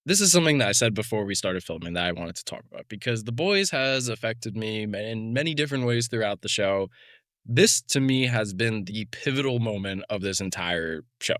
this is something that I said before we started filming that I wanted to talk about because The Boys has affected me in many different ways throughout the show. This to me has been the pivotal moment of this entire show.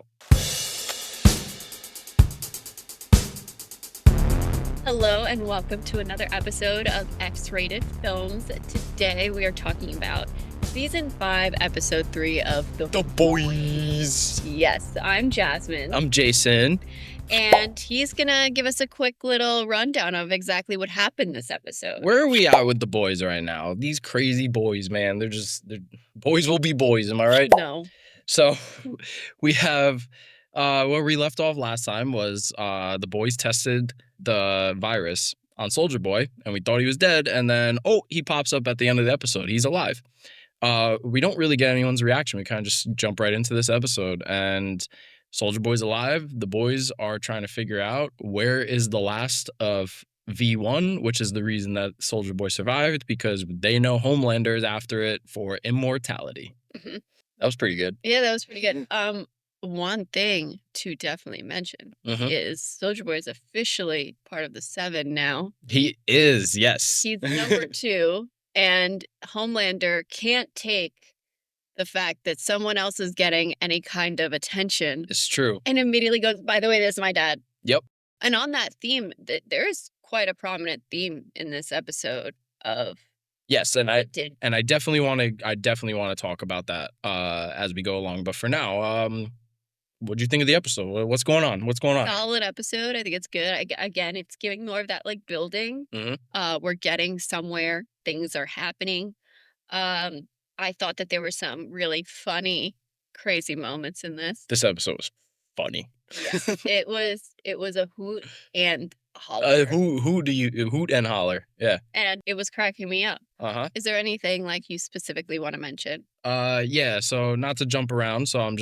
Hello and welcome to another episode of X-Rated Films. Today we are talking about Season 5, Episode 3 of The Boys. Yes, I'm Jasmine. I'm Jason. And he's gonna give us a quick little rundown of exactly what happened this episode. Where are we at with the boys right now? These crazy boys, man. They're boys will be boys, am I right? No. So we have where we left off last time was the boys tested the virus on Soldier Boy and we thought he was dead, and then he pops up at the end of the episode. He's alive. We don't really get anyone's reaction. We kind of just jump right into this episode, and Soldier Boy's alive. The boys are trying to figure out where is the last of V1, which is the reason that Soldier Boy survived, because they know Homelander is after it for immortality. Mhm. That was pretty good. Yeah, that was pretty good. One thing to definitely mention is Soldier Boy is officially part of the 7 now. He is, yes. He's number 2, and Homelander can't take the fact that someone else is getting any kind of attention. It's true. And immediately goes, by the way, this is my dad. Yep. And on that theme, there is quite a prominent theme in this episode of. Yes, and I definitely want to talk about that as we go along. But for now, what do you think of the episode? What's going on? Solid episode. I think it's good. Again, it's giving more of that like building. We're getting somewhere. Things are happening. I thought that there were some really funny, crazy moments in this. This episode was funny. Yes, it was a hoot and holler. Hoot and holler. Yeah. And it was cracking me up. Is there anything like you specifically want to mention? Yeah. So not to jump around, so I'll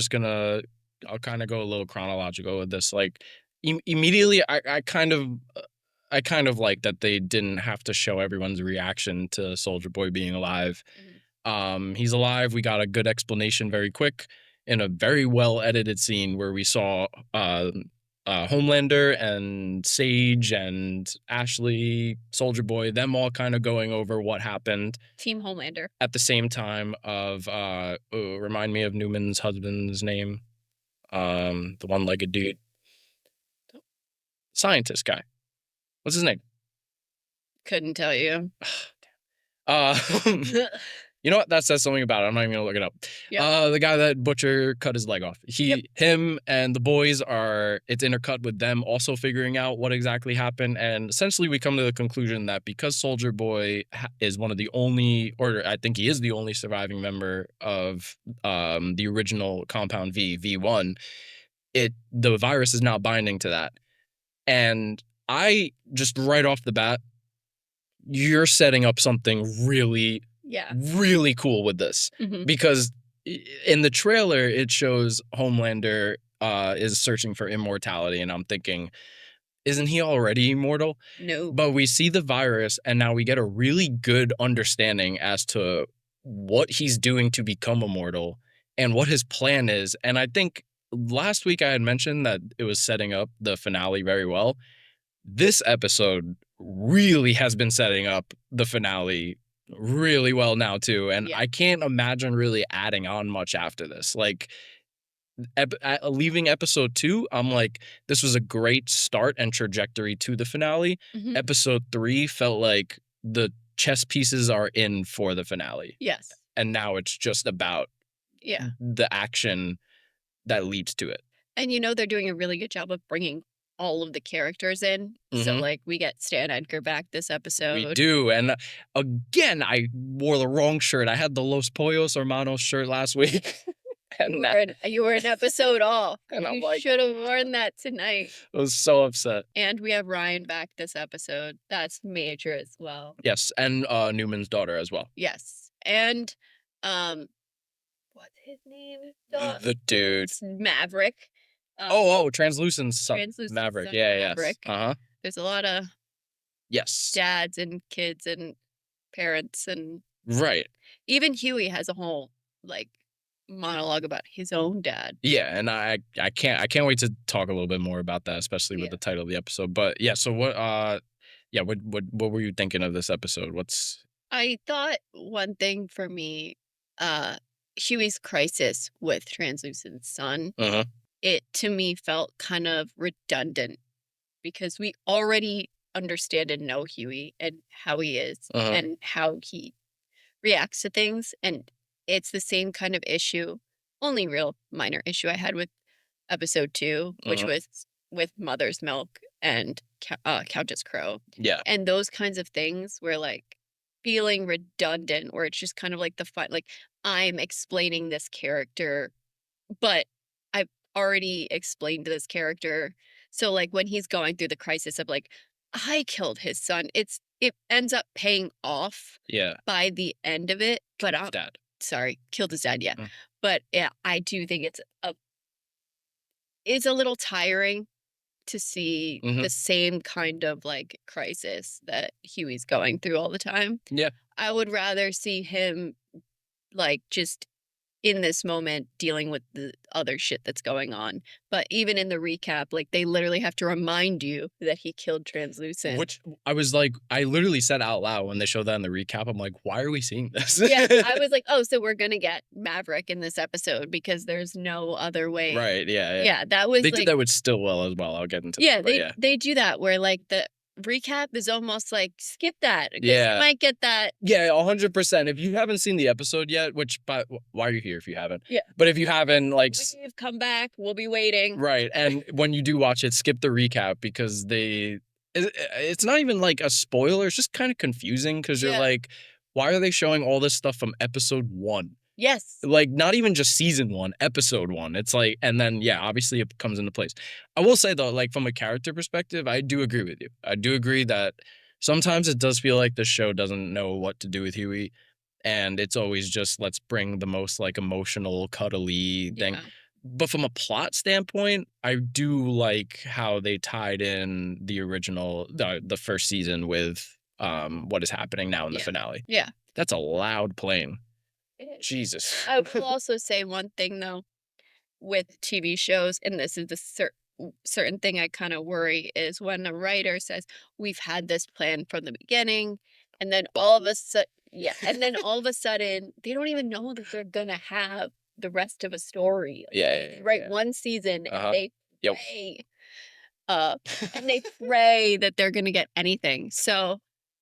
kind of go a little chronological with this. Like immediately, I kind of like that they didn't have to show everyone's reaction to Soldier Boy being alive. He's alive. We got a good explanation very quick in a very well edited scene where we saw Homelander and Sage and Ashley, Soldier Boy, them all kind of going over what happened. Team Homelander. At the same time of remind me of Newman's husband's name. The one-legged dude. Scientist guy. What's his name? Couldn't tell you. You know what? That says something about it. I'm not even gonna look it up. Yep. The guy that Butcher cut his leg off. Him and the boys it's intercut with them also figuring out what exactly happened. And essentially we come to the conclusion that because Soldier Boy is one of the only, or I think he is the only surviving member of the original Compound V1, the virus is now binding to that. And I just right off the bat, you're setting up something really cool with this. Because in the trailer it shows Homelander is searching for immortality, and I'm thinking, isn't he already immortal? No. But we see the virus, and now we get a really good understanding as to what he's doing to become immortal and what his plan is. And I think last week I had mentioned that it was setting up the finale very well. This episode really has been setting up the finale really well now too, and I can't imagine really adding on much after this. Like leaving episode 2, I'm like, this was a great start and trajectory to the finale. Episode 3 felt like the chess pieces are in for the finale. Yes. And now it's just about the action that leads to it. And they're doing a really good job of bringing all of the characters in. So like we get Stan Edgar back this episode. We do. And again, I wore the wrong shirt. I had the Los Pollos Hermanos shirt last week. And you were an episode off. And you should have worn that tonight. I was so upset. And we have Ryan back this episode. That's major as well. Yes, and Newman's daughter as well. Yes. And what's his name? The dude. It's Maverick. Translucent Maverick. Maverick. Yes. There's a lot of dads and kids and parents and right. Even Huey has a whole monologue about his own dad. Yeah, and I can't wait to talk a little bit more about that, especially with Yeah. the title of the episode. But yeah, so what yeah, what were you thinking of this episode? What's I thought one thing for me, uh, Huey's crisis with Translucent's son, uh-huh. it to me felt kind of redundant because we already understand and know Huey and how he is Uh-huh. and how he reacts to things. And it's the same kind of issue, only real minor issue I had with episode 2, which Uh-huh. was with Mother's Milk and Countess Crow. Yeah. And those kinds of things were like feeling redundant, where it's just kind of like the fun, like I'm explaining this character, but I've already explained this character. So like when he's going through the crisis of like, I killed his son, it ends up paying off Yeah. by the end of it. But I'm Dad. sorry, killed his dad, yeah. Mm. But yeah, I do think it's a little tiring to see Mhm. the same kind of like crisis that Huey's going through all the time. Yeah. I would rather see him like just in this moment dealing with the other shit that's going on. But even in the recap, like they literally have to remind you that he killed Translucent. Which I was like, I literally said out loud when they showed that in the recap, I'm like, why are we seeing this? Yeah, I was like, oh, so we're gonna get Maverick in this episode because there's no other way. Right, yeah. Yeah, that was They did like, that with Stillwell as well. I'll get into yeah, that, but yeah. they do that where like the recap is almost like skip that because Yeah. you might get that. Yeah, 100%. If you haven't seen the episode yet, which but why are you here if you haven't? Yeah. But if you haven't, like We've come back. We'll be waiting. right, and when you do watch it, skip the recap because it's not even like a spoiler. It's just kind of confusing because you're Yeah. like, why are they showing all this stuff from episode 1? Yes. Like not even just season 1, episode 1. It's like, and then yeah, obviously it comes into place. I will say though, like from a character perspective, I do agree with you. I do agree that sometimes it does feel like the show doesn't know what to do with Huey, and it's always just let's bring the most like emotional, cuddly thing. Yeah. But from a plot standpoint, I do like how they tied in the original, the first season with what is happening now in the Yeah. finale. Yeah. That's a loud plane. It is. Jesus. I will also say one thing though with TV shows, and this is the certain thing I kind of worry is when a writer says we've had this plan from the beginning, and then all of a sudden, yeah, and then all of a sudden they don't even know that they're gonna have the rest of a story. Yeah. Right, one season, Uh-huh. and they Yep. pray, and they pray that they're gonna get anything. So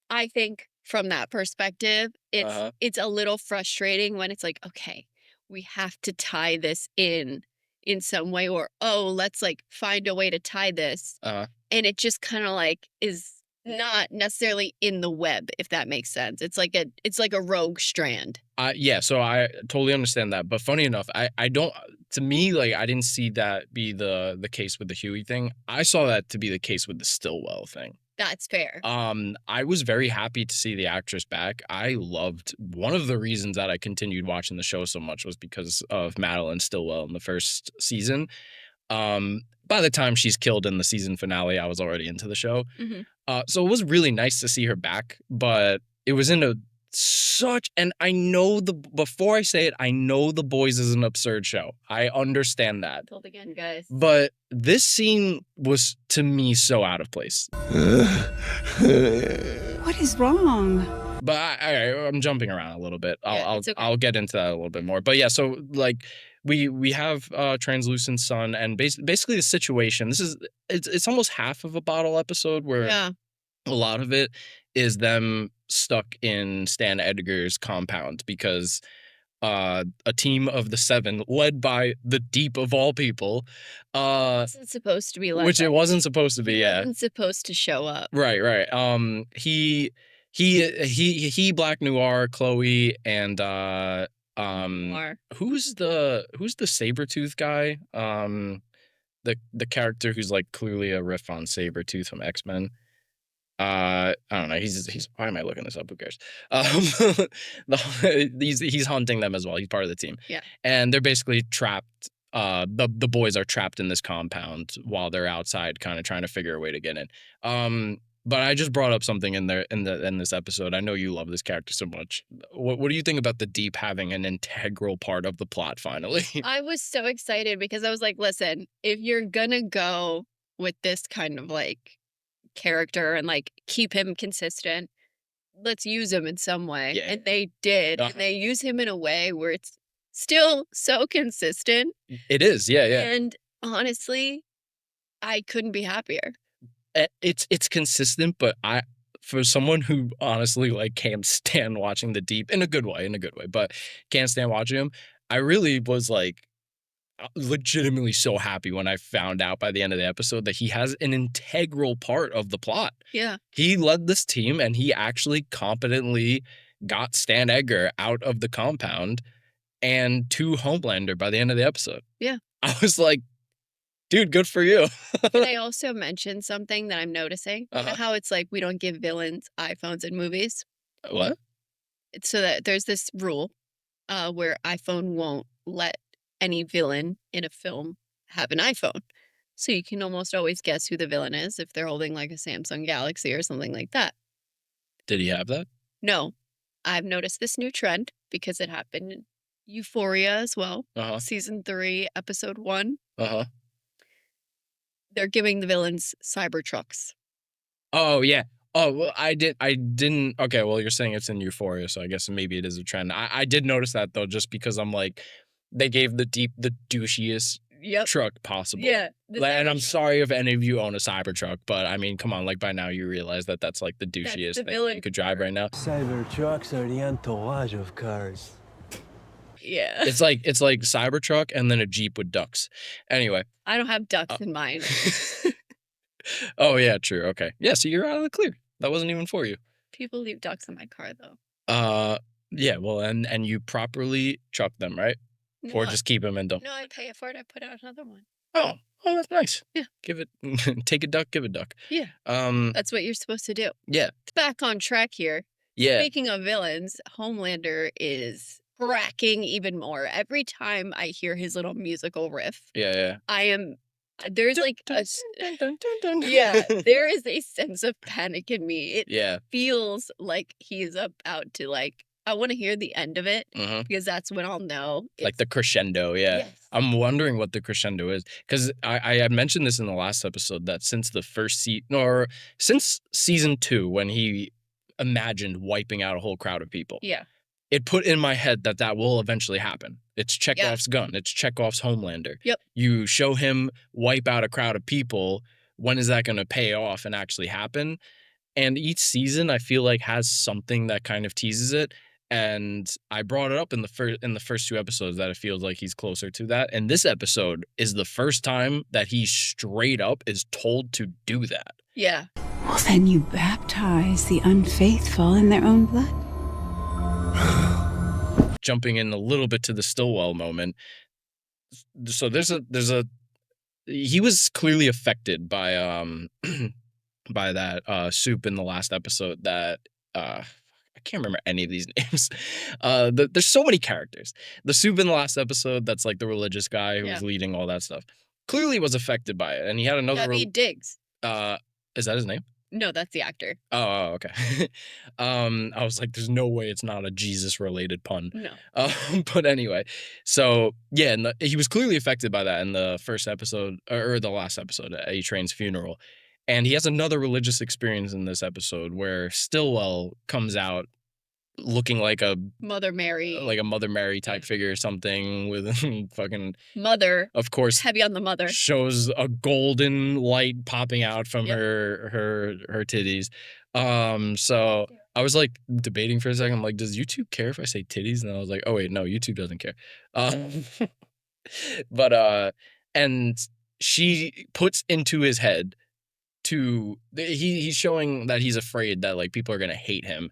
I think from that perspective, Uh-huh. it's a little frustrating when it's like, okay, we have to tie this in some way, or oh, let's like find a way to tie this. Uh-huh. And it just kind of like is not necessarily in the web, if that makes sense. It's like a rogue strand. Yeah, so I totally understand that. But funny enough, I don't, to me, like I didn't see that be the case with the Huey thing. I saw that to be the case with the Stillwell thing. That's fair. I was very happy to see the actress back. I loved, one of the reasons that I continued watching the show so much was because of Madeline Stillwell in the first season. By the time she's killed in the season finale, I was already into the show. Mhm. So it was really nice to see her back, but it was in a such, and I know before I say it, I know The Boys is an absurd show. I understand that. Told again, guys. But this scene was to me so out of place. What is wrong? But I'm jumping around a little bit. Yeah, it's okay. I'll get into that a little bit more. But yeah, so like we have Translucent Sun, and basically the situation. It's almost half of a bottle episode where Yeah. a lot of it is them stuck in Stan Edgar's compound because a team of the 7, led by the Deep of all people, Wasn't supposed to be like which that. it wasn't supposed to be. Yeah, Wasn't supposed to show up. right. He Black Noir, Chloe, and Or who's the Sabretooth guy? The character who's like clearly a riff on Sabretooth from X-Men. I don't know. He's. Why am I looking this up? Who cares? He's hunting them as well. He's part of the team. Yeah. And they're basically trapped. The boys are trapped in this compound while they're outside, kind of trying to figure a way to get in. But I just brought up something in this episode. I know you love this character so much. What do you think about the Deep having an integral part of the plot finally? I was so excited because I was like, listen, if you're gonna go with this kind of like character and like keep him consistent, let's use him in some way. Yeah. And they did. And they use him in a way where it's still so consistent. It is, yeah. And honestly, I couldn't be happier. It's consistent, but for someone who honestly like can't stand watching the Deep in a good way, but can't stand watching him, I really was like legitimately so happy when I found out by the end of the episode that he has an integral part of the plot. Yeah. He led this team and he actually competently got Stan Edgar out of the compound and to Homelander by the end of the episode. Yeah. I was like, dude, good for you. Can I also mention something that I'm noticing? How it's like we don't give villains iPhones in movies. What? It's so that there's this rule where iPhone won't let any villain in a film have an iPhone. So you can almost always guess who the villain is if they're holding like a Samsung Galaxy or something like that. Did he have that? No. I've noticed this new trend because it happened in Euphoria as well. Season 3, episode 1. They're giving the villains Cybertrucks. Oh, yeah. Oh, well, I didn't. Okay, well, you're saying it's in Euphoria, so I guess maybe it is a trend. I did notice that, though, just because I'm like, they gave the Deep the douchiest truck possible. Yeah. And I'm sorry if any of you own a Cybertruck, but I mean, come on, like by now you realize that that's like the douchiest thing you could drive right now. Cybertrucks are the entourage of cars. Yeah. It's like Cybertruck and then a Jeep with ducks. Anyway. I don't have ducks in mine. Oh, yeah, true. Okay. Yeah, so you're out of the clear. That wasn't even for you. People leave ducks in my car, though. Yeah, well, and you properly truck them, right? No, or just keep them and don't? No, I pay for it. I put out another one. Oh, that's nice. Yeah. Take a duck, give a duck. Yeah. That's what you're supposed to do. Yeah. It's back on track here. Yeah. Speaking of villains, Homelander is cracking even more. Every time I hear his little musical riff. Yeah. There's like yeah, there is a sense of panic in me. It feels like he's about to like, I want to hear the end of it because that's when I'll know. Like the crescendo, yeah. Yes. I'm wondering what the crescendo is because I had mentioned this in the last episode that since since season 2 when he imagined wiping out a whole crowd of people. Yeah. It put in my head that will eventually happen. It's Chekhov's gun. It's Chekhov's Homelander. Yep. You show him wipe out a crowd of people. When is that going to pay off and actually happen? And each season, I feel like has something that kind of teases it. And I brought it up in the first 2 episodes that it feels like he's closer to that. And this episode is the first time that he straight up is told to do that. Yeah. Well, then you baptize the unfaithful in their own blood. Jumping in a little bit to the Stillwell moment. So he was clearly affected by by that soup in the last episode that I can't remember any of these names. There's so many characters. The soup in the last episode that's like the religious guy who was leading all that stuff clearly was affected by it, and he had another. Diggs. Is that his name? No, that's the actor. Oh, okay. I was like, there's no way it's not a Jesus-related pun. No. But anyway, so yeah, and he was clearly affected by that in the first episode, or the last episode, at A-Train's funeral. And he has another religious experience in this episode where Stillwell comes out looking like a Mother Mary, type figure or something with fucking mother. Of course, heavy on the mother. Shows a golden light popping out from her titties. So I was like debating for a second. I'm like, does YouTube care if I say titties? And I was like, oh wait, no, YouTube doesn't care. But and she puts into his head he's showing that he's afraid that like people are gonna hate him.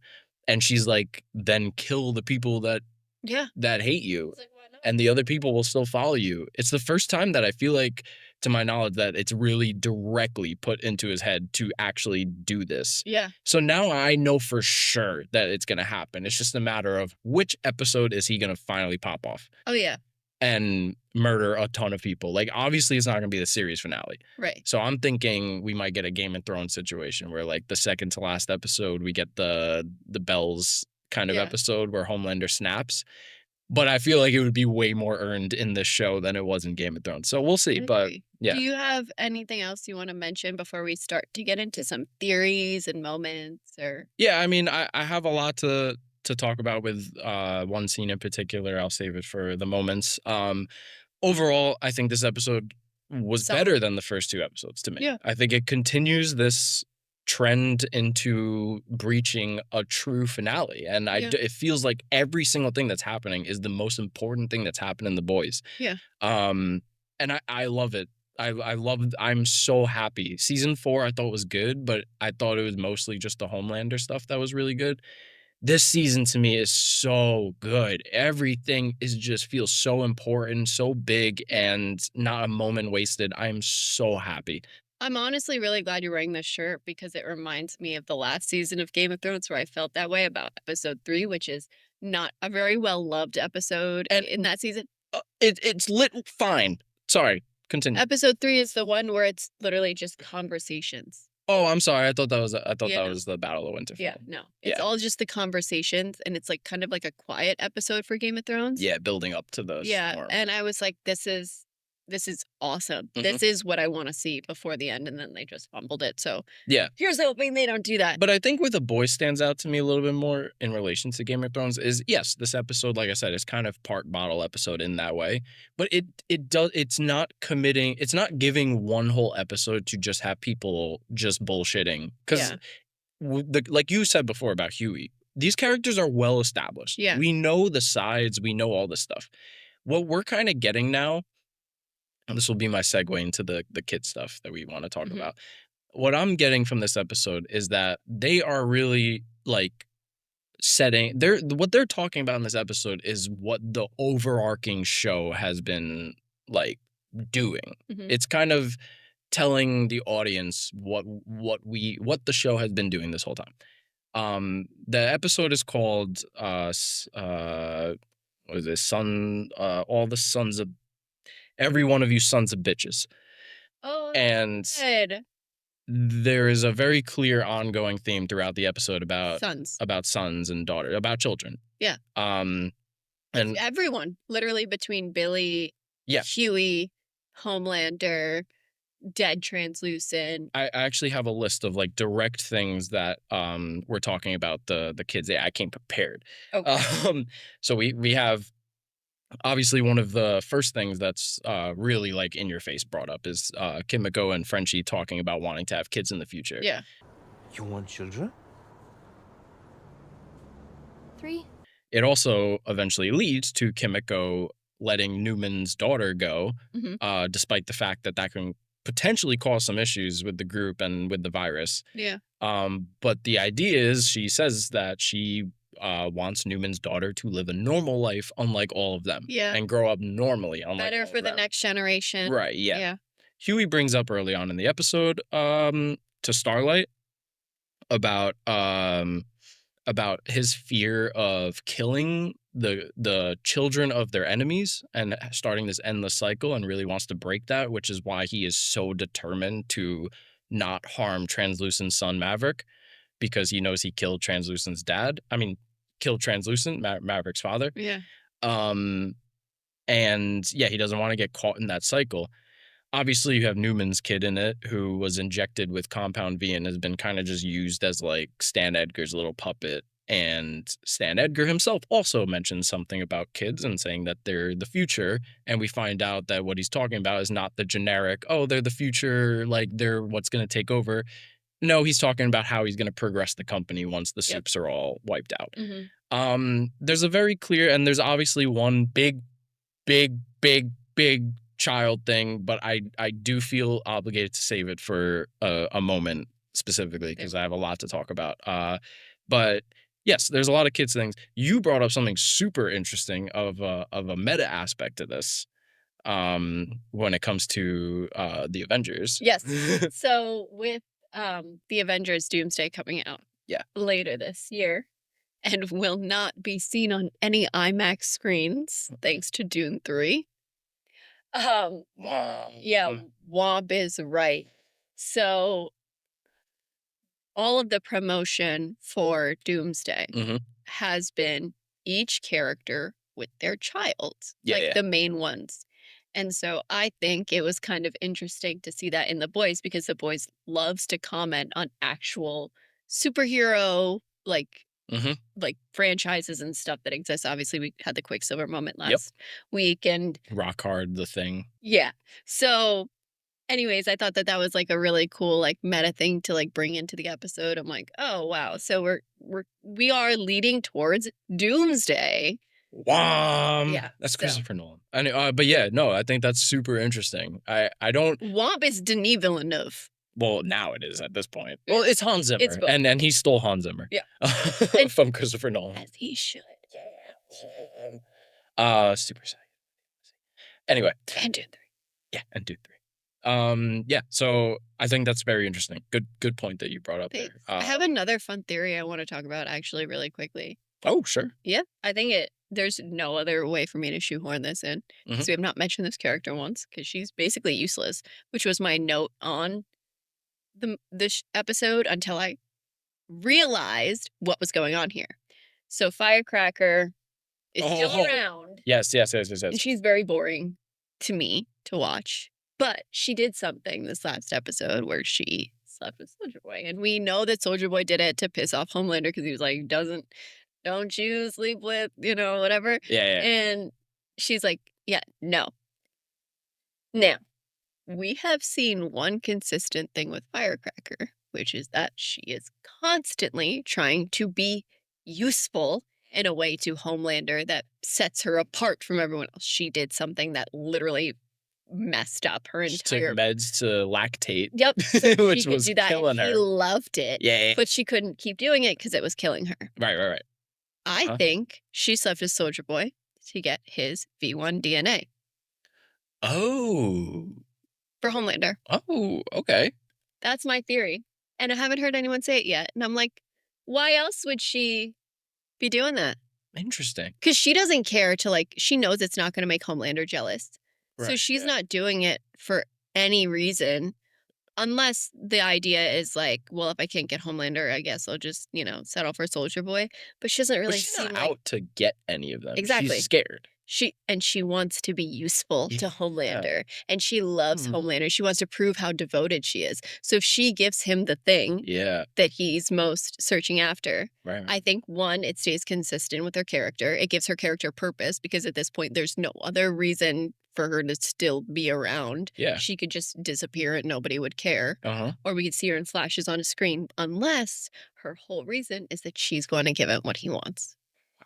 And she's like, then kill the people that hate you. Like, and the other people will still follow you. It's the first time that I feel like, to my knowledge, that it's really directly put into his head to actually do this. Yeah. So now I know for sure that it's going to happen. It's just a matter of which episode is he going to finally pop off. Oh, yeah. and murder a ton of people. Like, obviously, it's not going to be the series finale. Right. So I'm thinking we might get a Game of Thrones situation where, like, the second to last episode, we get the Bells kind of episode where Homelander snaps. But I feel like it would be way more earned in this show than it was in Game of Thrones. So we'll see. But yeah. Do you have anything else you want to mention before we start to get into some theories and moments? Or Yeah, I mean, I have a lot to talk about with one scene in particular. I'll save it for the moments. Overall, I think this episode was better than the first two episodes to me. Yeah. I think it continues this trend into breaching a true finale. And it feels like every single thing that's happening is the most important thing that's happened in The Boys. Yeah. And I love it. I'm so happy. Season 4 I thought was good, but I thought it was mostly just the Homelander stuff that was really good. This season to me is so good. Everything feels so important, so big, and not a moment wasted. I'm so happy. I'm honestly really glad you're wearing this shirt because it reminds me of the last season of Game of Thrones where I felt that way about episode 3, which is not a very well-loved episode in that season. It's lit fine. Sorry, continue. Episode 3 is the one where it's literally just conversations. Oh, I'm sorry. I thought that was the Battle of Winterfell. Yeah, no. It's all just the conversations, and it's like kind of like a quiet episode for Game of Thrones. Yeah, building up to those. Yeah, and I was like, this is awesome. This is what I want to see before the end, and then they just fumbled it. So yeah, here's hoping they don't do that. But I think where The Boys stands out to me a little bit more in relation to Game of Thrones is, yes, this episode, like I said, is kind of part bottle episode in that way, but it's not giving one whole episode to just have people just bullshitting. Because like you said before about Huey, these characters are well established. Yeah. We know the sides, we know all this stuff. What we're kind of getting now, and this will be my segue into the kid stuff that we want to talk about. What I'm getting from this episode is that they are really like what they're talking about in this episode is what the overarching show has been like doing. It's kind of telling the audience what the show has been doing this whole time. The episode is called what is this? All the sons of every one of you sons of bitches. Oh, and good. There is a very clear ongoing theme throughout the episode about sons and daughters, about children. Yeah. And everyone, literally between Billy, Huey, Homelander, Dead Translucent. I actually have a list of like direct things that we're talking about the kids. I came prepared. Okay. So we have obviously one of the first things that's really like in your face brought up is Kimiko and Frenchie talking about wanting to have kids in the future. Yeah. You want children? 3. It also eventually leads to Kimiko letting Newman's daughter go, despite the fact that can potentially cause some issues with the group and with the virus. Yeah. But the idea is she says that she wants Newman's daughter to live a normal life unlike all of them. Yeah. And grow up normally unlike better all for of the them. next generation. Right, yeah. Yeah. Huey brings up early on in the episode to Starlight about his fear of killing the children of their enemies and starting this endless cycle, and really wants to break that, which is why he is so determined to not harm Translucent's son Maverick, because he knows he killed Translucent's dad. I mean, killed Translucent, Maverick's father. Yeah. And yeah, he doesn't want to get caught in that cycle. Obviously, you have Newman's kid in it, who was injected with Compound V and has been kind of just used as like Stan Edgar's little puppet. And Stan Edgar himself also mentions something about kids and saying that they're the future. And we find out that what he's talking about is not the generic, oh, they're the future, like they're what's going to take over. No, he's talking about how he's going to progress the company once the soups are all wiped out. There's a very clear, and there's obviously one big child thing, but I do feel obligated to save it for a moment specifically because I have a lot to talk about. But yes, there's a lot of kids things. You brought up something super interesting of a meta aspect to this when it comes to the Avengers. Yes. So with the Avengers Doomsday coming out later this year, and will not be seen on any IMAX screens thanks to Dune 3. Yeah, Wob is right. So all of the promotion for Doomsday has been each character with their child, like the main ones. And so I think it was kind of interesting to see that in The Boys, because The Boys loves to comment on actual superhero like franchises and stuff that exist. Obviously, we had the Quicksilver moment last week, and Rock Hard, the Thing. yeah. So anyways, I thought that that was like a really cool like meta thing to like bring into the episode. I'm like, oh wow, so we are leading towards Doomsday. Yeah, That's so. Christopher Nolan. But yeah, no, I think that's super interesting. I don't. Womp is Denis Villeneuve. Well, now it is at this point. Well, it's Hans Zimmer, It's both. and he stole Hans Zimmer. Yeah. From Christopher Nolan. As he should. Super sad. Anyway. And Dune 3. Yeah, and Dune 3. Yeah, so I think that's very interesting. Good point that you brought up there. I have another fun theory I want to talk about actually really quickly. Oh, sure. Yeah, I think there's no other way for me to shoehorn this in, because we have not mentioned this character once, because she's basically useless, which was my note on this episode until I realized what was going on here. So Firecracker is still around. Yes. And she's very boring to me to watch. But she did something this last episode where she slept with Soldier Boy. And we know that Soldier Boy did it to piss off Homelander, because he was like, don't you sleep with, whatever. Yeah. And she's like, yeah, no. Now, we have seen one consistent thing with Firecracker, which is that she is constantly trying to be useful in a way to Homelander that sets her apart from everyone else. She did something that literally messed up her entire... She took meds to lactate. Yep. So which was do that, killing her. He loved it. Yeah. But she couldn't keep doing it because it was killing her. Right. I think she slept with Soldier Boy to get his V1 DNA. Oh. For Homelander. Oh, okay. That's my theory. And I haven't heard anyone say it yet. And I'm like, why else would she be doing that? Interesting. Because she doesn't care to she knows it's not going to make Homelander jealous. Right, so she's not doing it for any reason, unless the idea is like, well, if I can't get Homelander, I guess I'll just, settle for Soldier Boy. But she doesn't really seem out to get any of them. Exactly. She's scared. She wants to be useful to Homelander, and she loves Homelander. She wants to prove how devoted she is. So if she gives him the thing that he's most searching after, right. I think one, it stays consistent with her character. It gives her character purpose, because at this point there's no other reason for her to still be around. Yeah. She could just disappear and nobody would care. Or we could see her in flashes on a screen, unless her whole reason is that she's going to give him what he wants.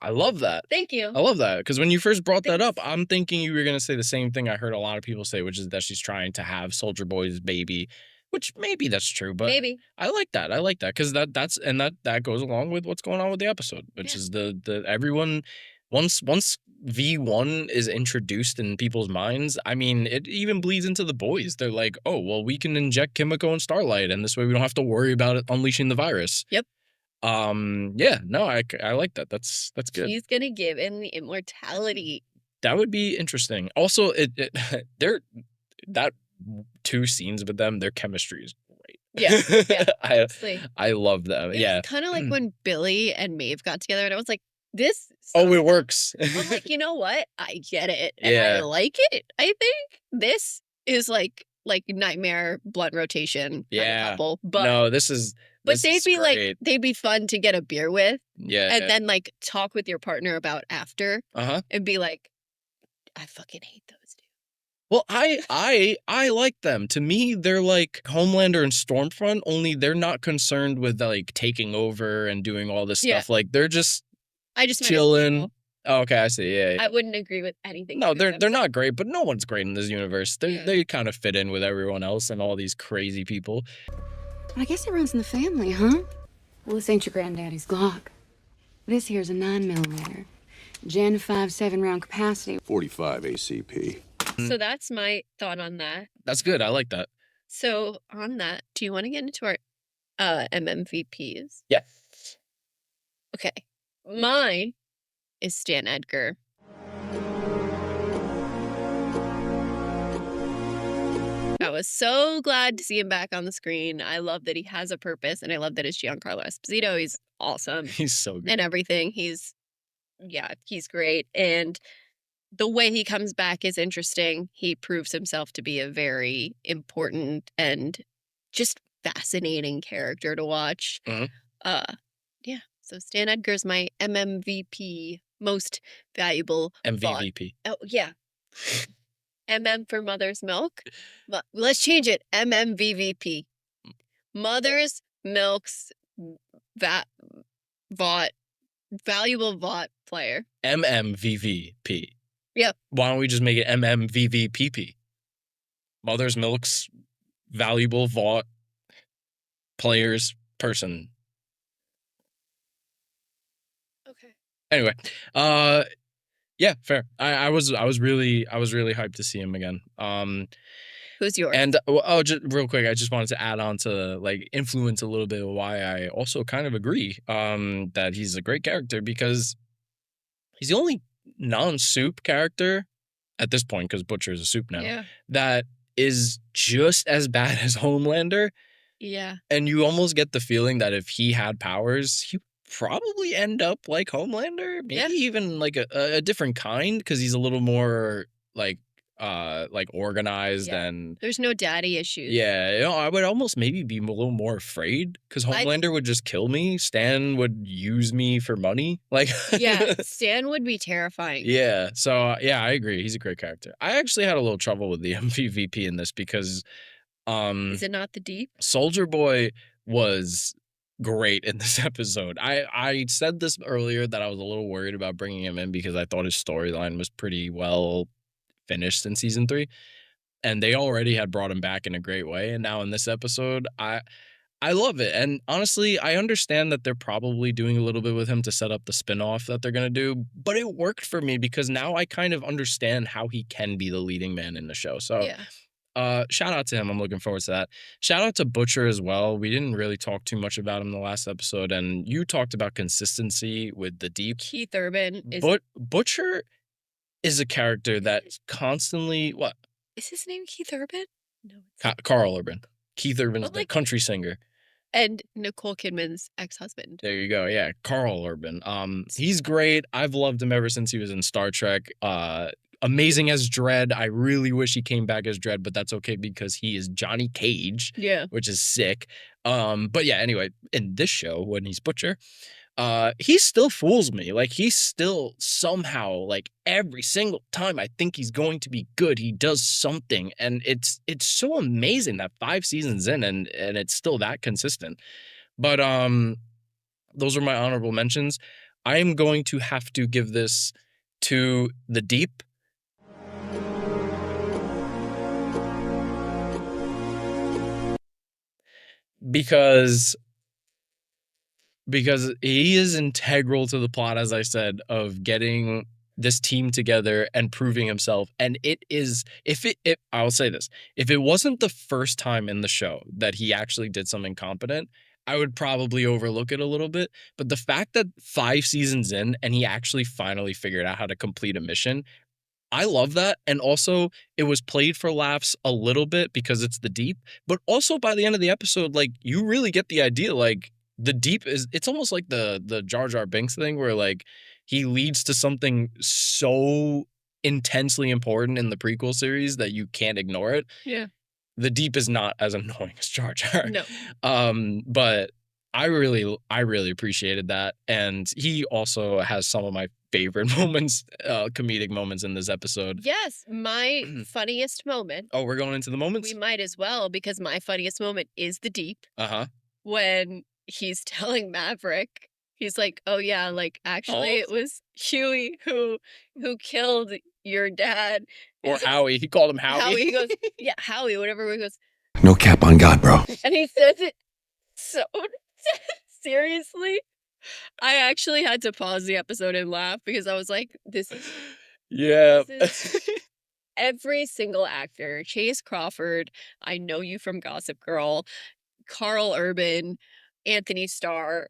I love that. Thank you. I love that, because when you first brought that up, I'm thinking you were going to say the same thing I heard a lot of people say, which is that she's trying to have Soldier Boy's baby, which maybe that's true, but maybe I like that. Because that goes along with what's going on with the episode, which is the everyone once V1 is introduced in people's minds. I mean, it even bleeds into the boys. They're like, oh, well, we can inject Kimiko and Starlight, and this way we don't have to worry about it unleashing the virus. Yep. Yeah, no, I like that. That's good. She's gonna give him the immortality. That would be interesting. Also, that 2 scenes with them, their chemistry is great. Yeah. I love them. It's kind of like when Billy and Maeve got together, and I was like, this. Oh, it works. I'm like, you know what? I get it, and I like it. I think this is like Nightmare Blunt Rotation kind of couple. But no, this is. But they'd be fun to get a beer with. Yeah. And then talk with your partner about after. And be like, I fucking hate those two. Well, I like them. To me, they're like Homelander and Stormfront, only they're not concerned with taking over and doing all this stuff. They're just chilling. Oh, okay, I see. Yeah. I wouldn't agree with anything. No, they're not great, but no one's great in this universe. They kind of fit in with everyone else and all these crazy people. I guess it runs in the family, huh? Well, this ain't your granddaddy's Glock. This here's a 9mm. Gen 5 7-round capacity. 45 ACP. So that's my thought on that. That's good. I like that. So on that, do you want to get into our MMVPs? Yeah. Okay. Mine is Stan Edgar. I was so glad to see him back on the screen. I love that he has a purpose, and I love that it's Giancarlo Esposito. He's awesome. He's so good. And everything. He's great. And the way he comes back is interesting. He proves himself to be a very important and just fascinating character to watch. Yeah. So Stan Edgar's my MMVP, most valuable MVVP. Oh, yeah. MM for Mother's Milk. Let's change it. MMVVP. Mother's Milk's vought, valuable vought player. MMVVP. Yep. Why don't we just make it MMVVPP? Mother's Milk's valuable vought players person. Okay. Anyway, yeah, fair. I was really hyped to see him again. Who's yours? And just real quick, I just wanted to add on to like influence a little bit of why I also kind of agree that he's a great character, because he's the only non-soup character at this point, because Butcher is a soup now, that is just as bad as Homelander. Yeah. And you almost get the feeling that if he had powers, he would probably end up like Homelander, maybe even like a different kind, because he's a little more like organized and there's no daddy issues. Yeah, you know, I would almost maybe be a little more afraid, because Homelander would just kill me. Stan would use me for money. Like yeah, Stan would be terrifying. Yeah, so yeah, I agree. He's a great character. I actually had a little trouble with the MVVP in this because is it not the Deep? Soldier Boy was great in this episode. I said this earlier that I was a little worried about bringing him in because I thought his storyline was pretty well finished in season 3, and they already had brought him back in a great way. And now in this episode, I love it. And honestly, I understand that they're probably doing a little bit with him to set up the spinoff that they're gonna do, but it worked for me because now I kind of understand how he can be the leading man in the show. So shout out to him. I'm looking forward to that. Shout out to Butcher as well. We didn't really talk too much about him the last episode, and you talked about consistency with the Deep. Keith Urban is Butcher is a character that constantly what? Is his name Keith Urban? No. Karl Urban. Keith Urban's the country singer. And Nicole Kidman's ex-husband. There you go. Yeah, Karl Urban. He's great. I've loved him ever since he was in Star Trek. Amazing as Dredd. I really wish he came back as Dredd, but that's okay because he is Johnny Cage. Yeah. Which is sick. But yeah, anyway, in this show, when he's Butcher, he still fools me. Like, he's still somehow, like, every single time I think he's going to be good, he does something. And it's so amazing that 5 seasons in and it's still that consistent. But those are my honorable mentions. I am going to have to give this to the Deep. Because he is integral to the plot, as I said, of getting this team together and proving himself. And it is, I will say this, if it wasn't the first time in the show that he actually did something competent, I would probably overlook it a little bit. But the fact that 5 seasons in and he actually finally figured out how to complete a mission, I love that. And also, it was played for laughs a little bit because it's the Deep. But also, by the end of the episode, like, you really get the idea, like, the Deep is, it's almost like the Jar Jar Binks thing where, like, he leads to something so intensely important in the prequel series that you can't ignore it. Yeah. The Deep is not as annoying as Jar Jar. No. But I really appreciated that. And he also has some of my favorite moments, comedic moments in this episode. Yes, my funniest moment. Oh, we're going into the moments? We might as well, because my funniest moment is the Deep. Uh-huh. When he's telling Maverick, he's like, oh yeah, like, actually it was Huey who killed your dad. Or Howie. He called him Howie. Howie, he goes, yeah, Howie, whatever. He goes, No cap on God, bro. and he says it so seriously. I actually had to pause the episode and laugh because I was like, this is every single actor. Chase Crawford, I know you from Gossip Girl, Karl Urban, Anthony Starr,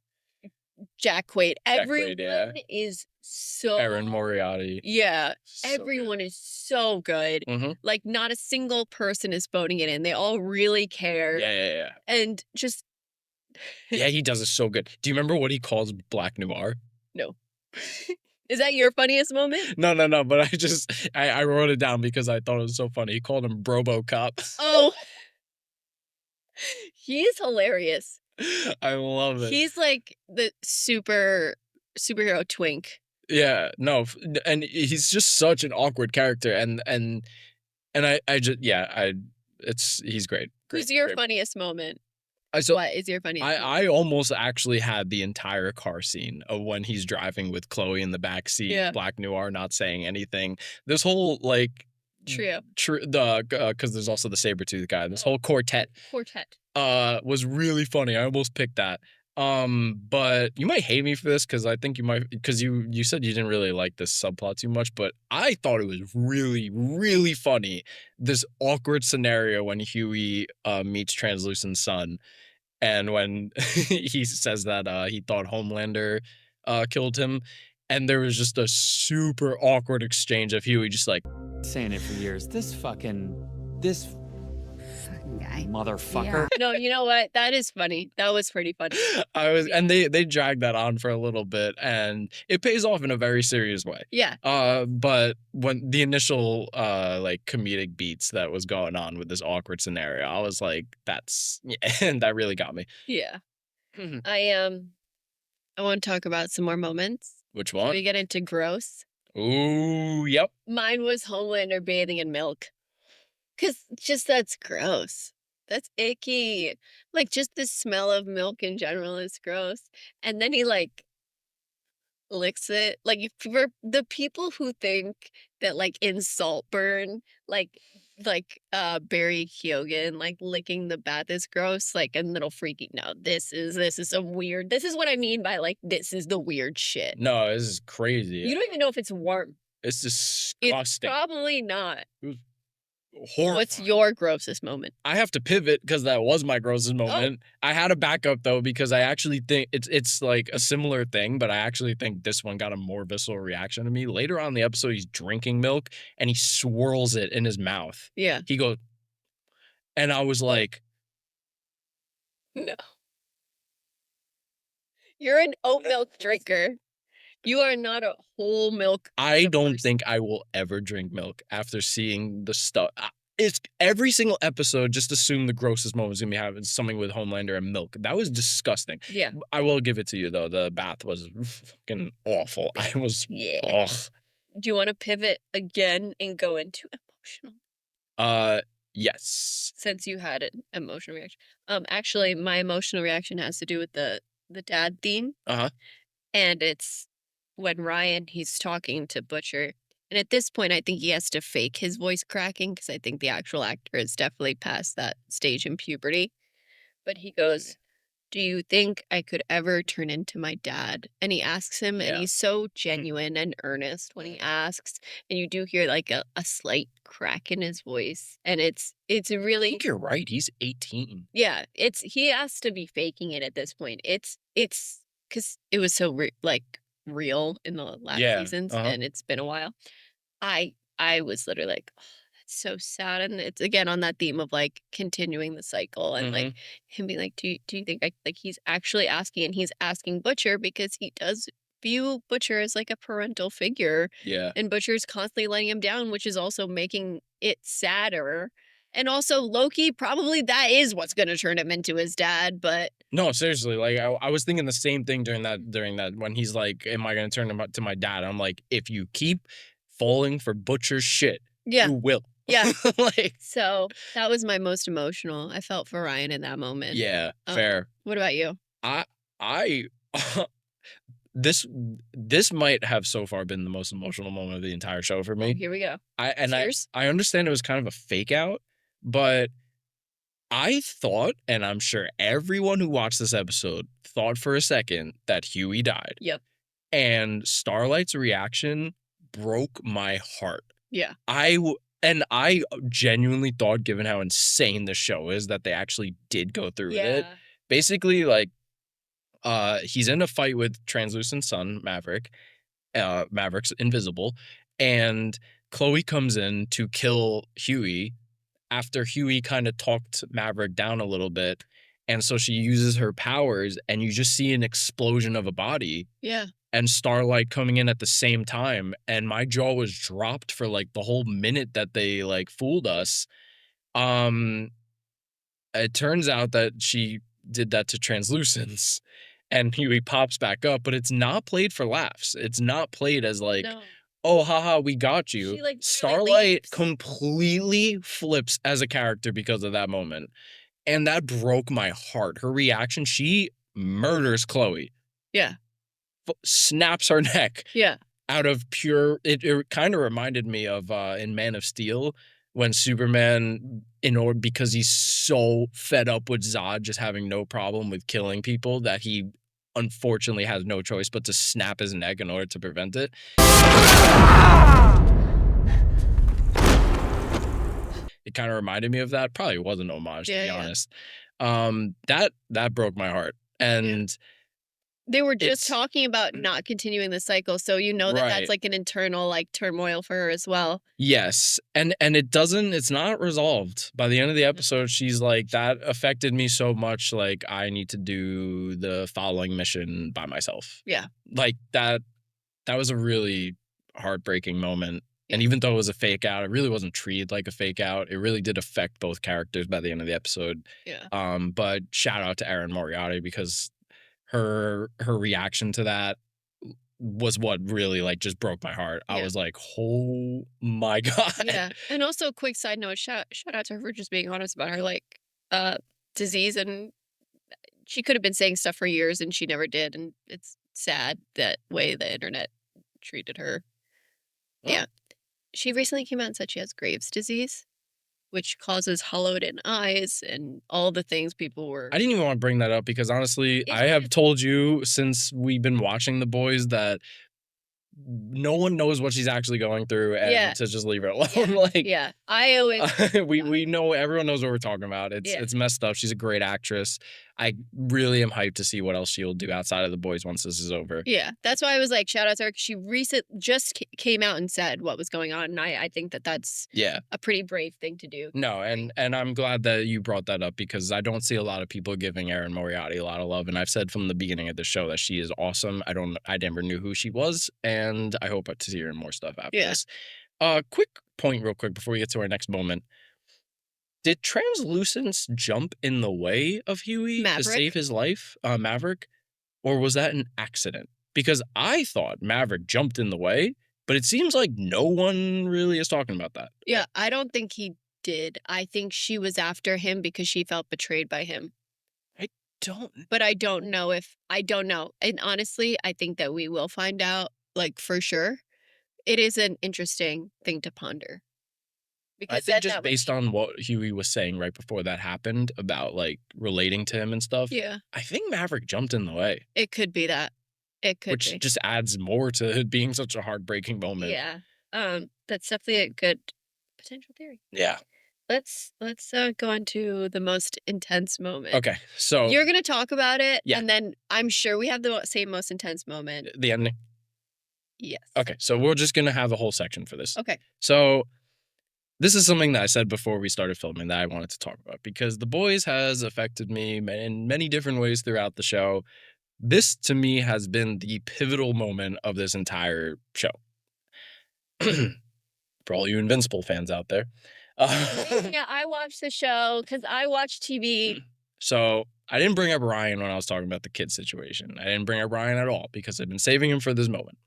Jack Quaid. Jack Everyone Quaid, yeah. is so Erin Moriarty. Yeah. So Everyone is so good. Mhm. Like not a single person is phoning it in. They all really care. Yeah. And just Yeah, he does it so good. Do you remember what he calls Black Noir? no. Is that your funniest moment? No, but I wrote it down because I thought it was so funny. He called him Brobocop. Oh. He's hilarious. I love it. He's like the superhero twink. Yeah, no, and he's just such an awkward character, and I just he's great. Who's your funniest moment? So What is your funniest moment? I almost actually had the entire car scene of when he's driving with Chloe in the back seat, Yeah. Black Noir not saying anything. This whole like Trio. because there's also the Sabretooth guy. This whole quartet was really funny. I almost picked that. But you might hate me for this because I think you might, because you said you didn't really like this subplot too much, but I thought it was really, really funny. This awkward scenario when Huey meets Translucent's son, and when he says that he thought Homelander killed him, and there was just a super awkward exchange of Huey just like saying it for years. This fucking Guy. motherfucker. No, you know what? That is funny. That was pretty funny. and they dragged that on for a little bit, and it pays off in a very serious way. Yeah. But when the initial like comedic beats that was going on with this awkward scenario, I was like, and that really got me. Yeah. Mhm. I want to talk about some more moments. Which We one? get into gross. Ooh, yep. Mine was Homelander bathing in milk. Cause just that's gross. That's icky. Like just the smell of milk in general is gross. And then he like licks it. Like for the people who think that like in Saltburn, like Barry Keoghan like licking the bath is gross, like a little freaky. No, this is some weird. This is what I mean by like this is the weird shit. No, this is crazy. You don't even know if it's warm. It's It's disgusting. probably not. Horrifying. What's your grossest moment? I have to pivot because that was my grossest moment. I had a backup though because I actually think it's like a similar thing, but I actually think this one got a more visceral reaction to me. Later on in the episode, he's drinking milk and he swirls it in his mouth. Yeah. He goes, and I was like, No. You're an oat milk drinker. You are not a whole milk. I don't person. think I will ever drink milk after seeing the stuff. It's every single episode. Just assume the grossest moment is gonna be having something with Homelander and milk. That was disgusting. Yeah. I will give it to you though. The bath was fucking awful. I was Yeah. ugh. Do you want to pivot again and go into emotional? Yes. Since you had an emotional reaction. Actually, my emotional reaction has to do with the dad theme. Uh-huh. And it's when Ryan, he's talking to Butcher. And at this point, I think he has to fake his voice cracking because I think the actual actor is definitely past that stage in puberty. But he goes, "Do you think I could ever turn into my dad?" And he asks him, and Yeah. he's so genuine and earnest when he asks. And you do hear like a slight crack in his voice. And it's I really, think you're right. He's 18. yeah, he has to be faking it at this point. It's because it was so real in the last seasons, and it's been a while. I was literally like, oh, that's so sad, and it's again on that theme of like continuing the cycle, and like him being like, do you think like he's actually asking, and he's asking Butcher because he does view Butcher as like a parental figure, Yeah. and Butcher's constantly letting him down, which is also making it sadder. And also Loki, probably that is what's going to turn him into his dad, but No, seriously, like I was thinking the same thing during that when he's like, "Am I gonna turn him to my dad?" I'm like, if you keep falling for Butcher's shit, yeah. you will. Yeah. Like, So that was my most emotional. I felt for Ryan in that moment. yeah, fair. What about you? I this might have so far been the most emotional moment of the entire show for me. Here we go. I understand it was kind of a fake out, but I thought, and I'm sure everyone who watched this episode thought for a second that Huey died. Yep. And Starlight's reaction broke my heart. Yeah. I genuinely thought, given how insane the show is, that they actually did go through with it. Basically, like, he's in a fight with Translucent Sun, Maverick. Maverick's invisible, and Chloe comes in to kill Huey after Huey kind of talked Maverick down a little bit. And so she uses her powers, and you just see an explosion of a body. Yeah. And Starlight coming in at the same time. And my jaw was dropped for like the whole minute that they like fooled us. It turns out that she did that to Translucence, and Huey pops back up, but it's not played for laughs. It's not played as like, No. oh, haha, we got you. She, like, literally Starlight leaps. completely flips as a character because of that moment. And that broke my heart. Her reaction, she murders Chloe. Yeah. Snaps her neck. Yeah. Out of pure, it kind of reminded me of in Man of Steel, when Superman, because he's so fed up with Zod just having no problem with killing people, that he unfortunately has no choice but to snap his neck in order to prevent it. It kind of reminded me of that. Probably was an homage, to be honest. That broke my heart. And they were just talking about not continuing the cycle, so you know that that's like an internal like turmoil for her as well. Yes, and it's not resolved. By the end of the episode, she's like, that affected me so much, like I need to do the following mission by myself. Yeah. Like that was a really heartbreaking moment. And even though it was a fake out, it really wasn't treated like a fake out. It really did affect both characters by the end of the episode. Yeah. But shout out to Erin Moriarty, because her reaction to that was what really like just broke my heart. I was like, oh my God. Yeah. And also, quick side note, shout out to her for just being honest about her like disease, and she could have been saying stuff for years and she never did, and it's sad that way the internet treated her. Yeah. She recently came out and said she has Graves' disease, which causes hollowed-in eyes and all the things people were... I didn't even want to bring that up because, honestly, I have told you since we've been watching The Boys that no one knows what she's actually going through, and to just leave her alone. I always... we know, everyone knows what we're talking about. It's messed up. She's a great actress. I really am hyped to see what else she'll do outside of The Boys once this is over. Yeah, that's why I was like, shout out to her. She just came out and said what was going on, and I think that that's a pretty brave thing to do. No, and I'm glad that you brought that up, because I don't see a lot of people giving Erin Moriarty a lot of love, and I've said from the beginning of the show that she is awesome. I never knew who she was, and I hope to see her in more stuff after this. Quick point real quick before we get to our next moment. Did Translucence jump in the way of Huey to save his life, Maverick? Or was that an accident? Because I thought Maverick jumped in the way, but it seems like no one really is talking about that. Yeah, I don't think he did. I think she was after him because she felt betrayed by him. But I don't know. And honestly, I think that we will find out, like, for sure. It is an interesting thing to ponder. I think just based on what Huey was saying right before that happened about like relating to him and stuff. Yeah. I think Maverick jumped in the way. It could be that. It could be. Which just adds more to it being such a heartbreaking moment. Yeah. That's definitely a good potential theory. Yeah. Let's go on to the most intense moment. Okay. So you're gonna talk about it, and then I'm sure we have the same most intense moment. The ending? Yes. Okay. So we're just gonna have a whole section for this. Okay. So this is something that I said before we started filming that I wanted to talk about, because The Boys has affected me in many different ways throughout the show. This, to me, has been the pivotal moment of this entire show. For all you Invincible fans out there. Yeah, I watched the show because I watch TV. So I didn't bring up Ryan when I was talking about the kid situation. I didn't bring up Ryan at all because I've been saving him for this moment.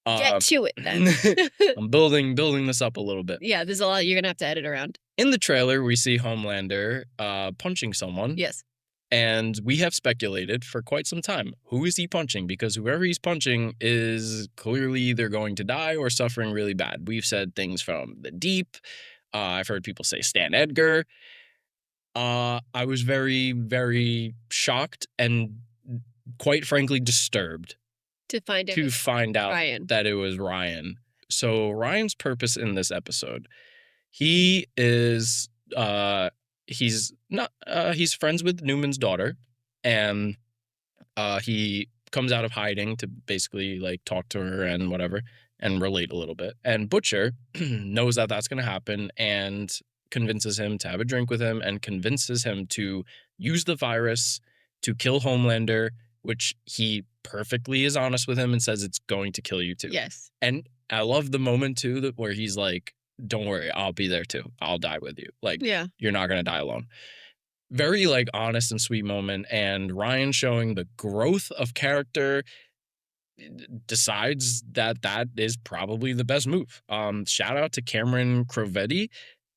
Get to it then. I'm building this up a little bit. Yeah, there's a lot you're gonna have to edit around. In the trailer, we see Homelander punching someone. Yes. And we have speculated for quite some time, who is he punching? Because whoever he's punching is clearly either going to die or suffering really bad. We've said things from the Deep. I've heard people say Stan Edgar. I was very, very shocked and quite frankly disturbed to find out that it was Ryan. So Ryan's purpose in this episode, he is he's friends with Newman's daughter, and He comes out of hiding to basically like talk to her and whatever and relate a little bit. And Butcher knows that that's going to happen and convinces him to have a drink with him and convinces him to use the virus to kill Homelander, which he perfectly is honest with him and says it's going to kill you too. Yes. And I love the moment too where he's like, don't worry, I'll be there too. I'll die with you. Like, you're not going to die alone. Very like honest and sweet moment, and Ryan showing the growth of character decides that that is probably the best move. Shout out to Cameron Crovetti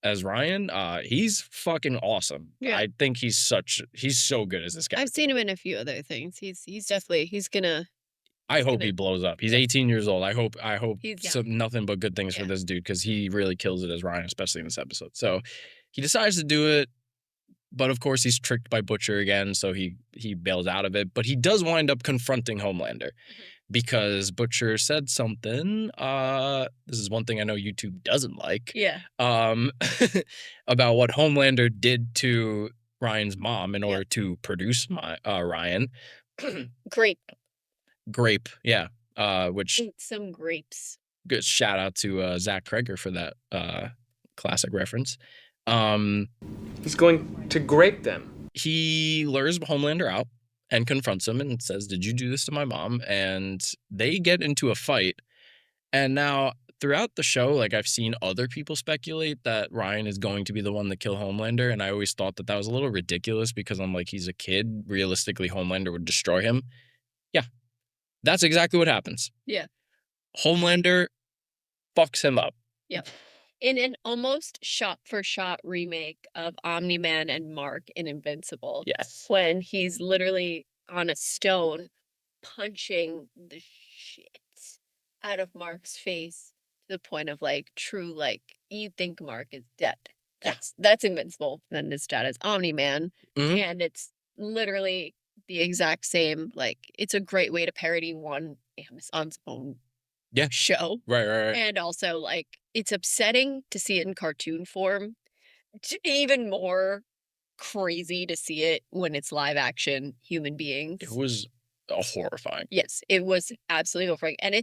as Ryan. He's fucking awesome. Yeah. I think he's so good as this guy. I've seen him in a few other things. He's definitely gonna. I hope he blows up. He's 18 years old. I hope He's nothing but good things for this dude, because he really kills it as Ryan, especially in this episode. So he decides to do it. But of course, he's tricked by Butcher again, so he bails out of it. But he does wind up confronting Homelander because Butcher said something. This is one thing I know YouTube doesn't like. Yeah. About what Homelander did to Ryan's mom in order to produce Ryan. Grape, yeah. Which eat some grapes. Good shout out to Zach Kreger for that classic reference. He's going to grape them. He lures Homelander out and confronts him and says, "Did you do this to my mom?" And they get into a fight. And now throughout the show, like, I've seen other people speculate that Ryan is going to be the one to kill Homelander, and I always thought that was a little ridiculous because I'm like, he's a kid. Realistically, Homelander would destroy him. Yeah, that's exactly what happens. Yeah. Homelander fucks him up. Yep. In an almost shot-for-shot remake of Omni-Man and Mark in Invincible. Yes. When he's literally on a stone punching the shit out of Mark's face to the point of, like, true, like, you think Mark is dead. That's Invincible. Then his dad is Omni-Man. And it's literally the exact same, like, it's a great way to parody one Amazon's own show. Right. And also, like, it's upsetting to see it in cartoon form. Even more crazy to see it when it's live action human beings. It was horrifying. Yes, it was absolutely horrifying. And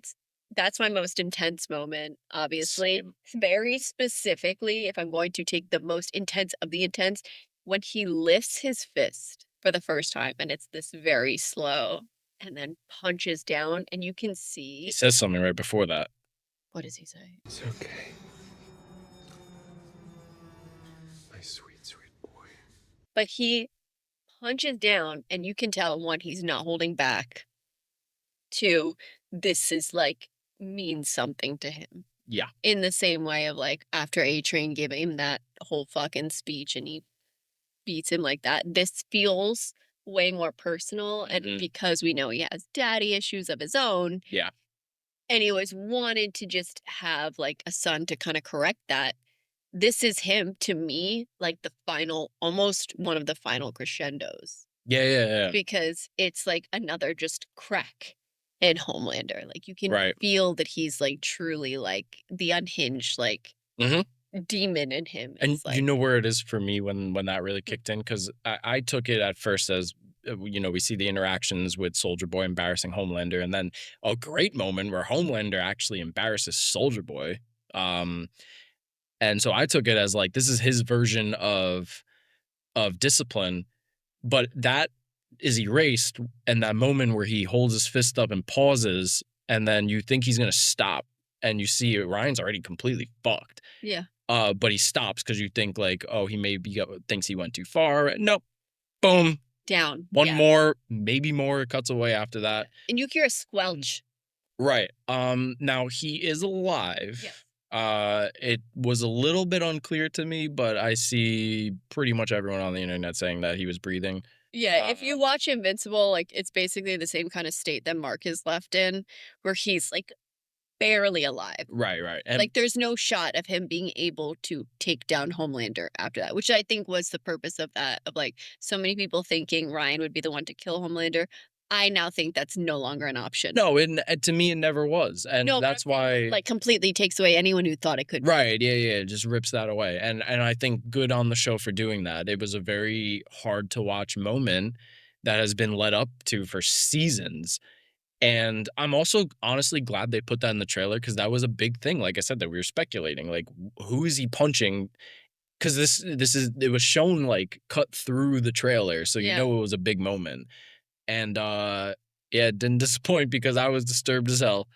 that's my most intense moment, obviously. Same. Very specifically, if I'm going to take the most intense of the intense, when he lifts his fist for the first time, and it's this very slow, and then punches down, and you can see... He says something right before that. What does he say? It's okay. My sweet, sweet boy. But he punches down, and you can tell, one, he's not holding back. Two, this is, like, means something to him. Yeah. In the same way of, like, after A-Train gave him that whole fucking speech and he beats him like that, this feels way more personal. And because we know he has daddy issues of his own. Yeah. And he always wanted to just have, like, a son to kind of correct that. This is him, to me, like, the final, almost one of the final crescendos. Yeah. Because it's, like, another just crack in Homelander. Like, you can feel that he's, like, truly, like, the unhinged, like, demon in him. And like, you know where it is for me when that really kicked in? Because I took it at first as, you know, we see the interactions with Soldier Boy embarrassing Homelander, and then a great moment where Homelander actually embarrasses Soldier Boy. And so I took it as, like, this is his version of discipline, but that is erased in that moment where he holds his fist up and pauses, and then you think he's gonna stop, and you see Ryan's already completely fucked. Yeah. But he stops because you think, like, oh, he maybe thinks he went too far. Nope. Boom. Down. One more, maybe more. It cuts away after that. And you hear a squelch. Right. Now he is alive. Yeah. It was a little bit unclear to me, but I see pretty much everyone on the internet saying that he was breathing. Yeah, if you watch Invincible, like, it's basically the same kind of state that Mark is left in, where he's, like, barely alive. Right. And like, there's no shot of him being able to take down Homelander after that, which I think was the purpose of that, of, like, so many people thinking Ryan would be the one to kill Homelander. I now think that's no longer an option. No, to me, it never was. And that's why... like, completely takes away anyone who thought it could be. Right, yeah, it just rips that away. And I think good on the show for doing that. It was a very hard-to-watch moment that has been led up to for seasons. And I'm also honestly glad they put that in the trailer because that was a big thing. Like I said, that we were speculating, like, who is he punching? Because it was shown like cut through the trailer, so you know it was a big moment. And yeah, it didn't disappoint because I was disturbed as hell.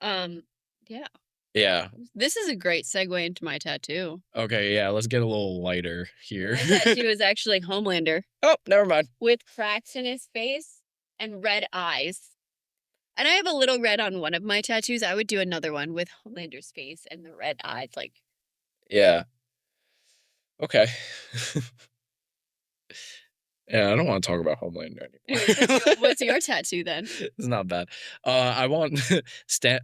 Yeah. Yeah. This is a great segue into my tattoo. Okay, yeah, let's get a little lighter here. My tattoo is actually Homelander. Oh, never mind. With cracks in his face and red eyes. And I have a little red on one of my tattoos. I would do another one with Homelander's face and the red eyes. Like, yeah. Okay. Yeah, I don't want to talk about Homelander anymore. What's your tattoo then? It's not bad. I want Stan.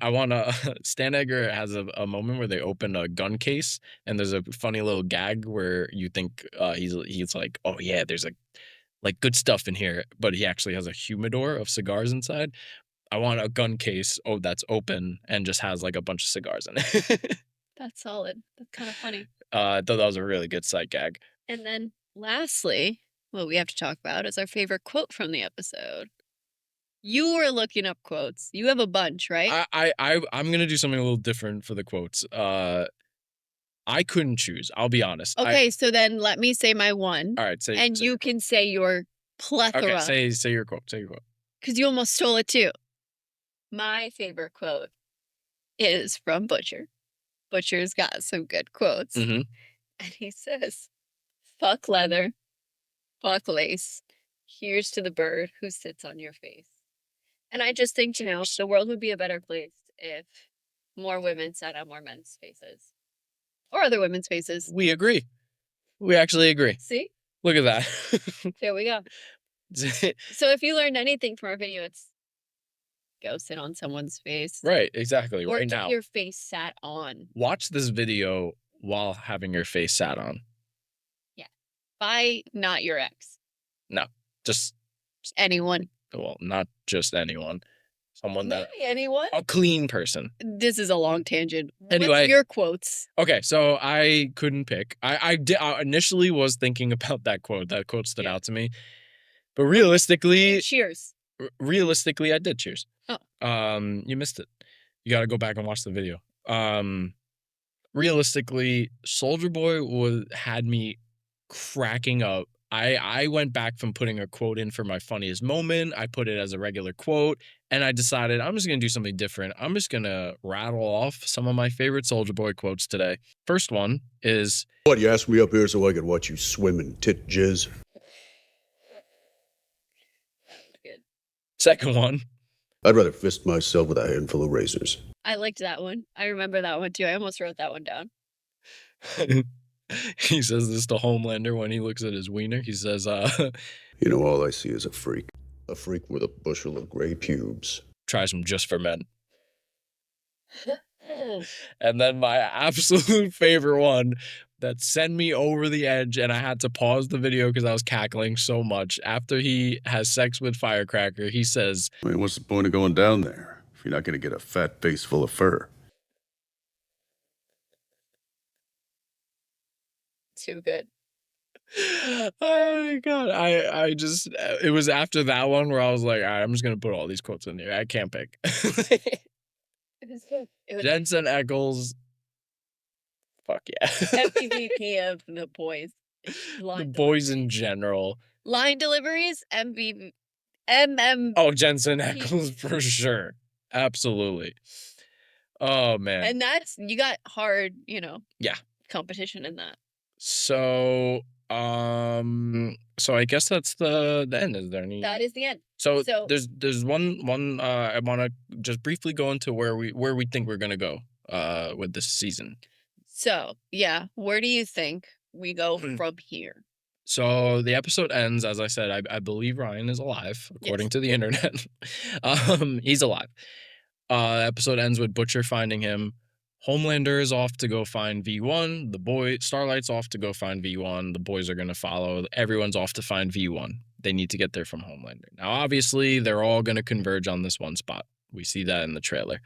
Stan Edgar has a moment where they open a gun case and there's a funny little gag where you think he's like, oh yeah, there's like good stuff in here, but he actually has a humidor of cigars inside. I want a gun case that's open and just has like a bunch of cigars in it. That's solid. That's kind of funny. I thought that was a really good sight gag. And then lastly, what we have to talk about is our favorite quote from the episode. You were looking up quotes. You have a bunch, right? I'm gonna do something a little different for the quotes. I couldn't choose. I'll be honest. Okay, so then let me say my one. All right, and you can say your plethora. Okay, say your quote. Say your quote. Because you almost stole it too. My favorite quote is from Butcher. Butcher's got some good quotes. Mm-hmm. And he says, fuck leather, fuck lace, here's to the bird who sits on your face. And I just think, the world would be a better place if more women sat on more men's faces. Or other women's faces. We agree. We actually agree. See? Look at that. There we go. So if you learned anything from our video, it's go sit on someone's face. Right, exactly. Or right get now. your face sat on. Watch this video while having your face sat on. Yeah. By not your ex. No, just anyone. Well, not just anyone. Someone that anyone. A clean person. This is a long tangent. Anyway, what's your quotes? Okay, so I couldn't pick. I initially was thinking about that quote. That quote stood out to me. But realistically, cheers. Realistically, I did cheers. Oh. You missed it. You got to go back and watch the video. Realistically, Soldier Boy had me cracking up. I went back from putting a quote in for my funniest moment. I put it as a regular quote, and I decided I'm just going to do something different. I'm just going to rattle off some of my favorite Soldier Boy quotes today. First one is... What, you asked me up here so I could watch you swim in tit jizz? Good. Second one. I'd rather fist myself with a handful of razors. I liked that one. I remember that one too. I almost wrote that one down. He says this to Homelander when he looks at his wiener. He says, You know, all I see is a freak. A freak with a bushel of gray pubes. Try some Just for Men. And then my absolute favorite one that sent me over the edge, and I had to pause the video because I was cackling so much. After he has sex with Firecracker, he says, I mean, what's the point of going down there if you're not going to get a fat face full of fur? Too good. Oh my God. I just, it was after that one where I was like, all right, I'm just going to put all these quotes in here. I can't pick. It was good. Jensen Ackles. Fuck yeah. MVVP of the boys. The boys in general. Line deliveries, MM. Oh, Jensen Ackles for sure. Absolutely. Oh, man. And you got hard, yeah, competition in that. So I guess that's the end. Is there any? That is the end. So there's one I want to just briefly go into where we think we're gonna go with this season. So yeah, where do you think we go from here? So the episode ends, as I said, I believe Ryan is alive, according to the internet. He's alive. Episode ends with Butcher finding him. Homelander is off to go find V1. Starlight's off to go find V1. The boys are going to follow. Everyone's off to find V1. They need to get there from Homelander. Now, obviously, they're all going to converge on this one spot. We see that in the trailer.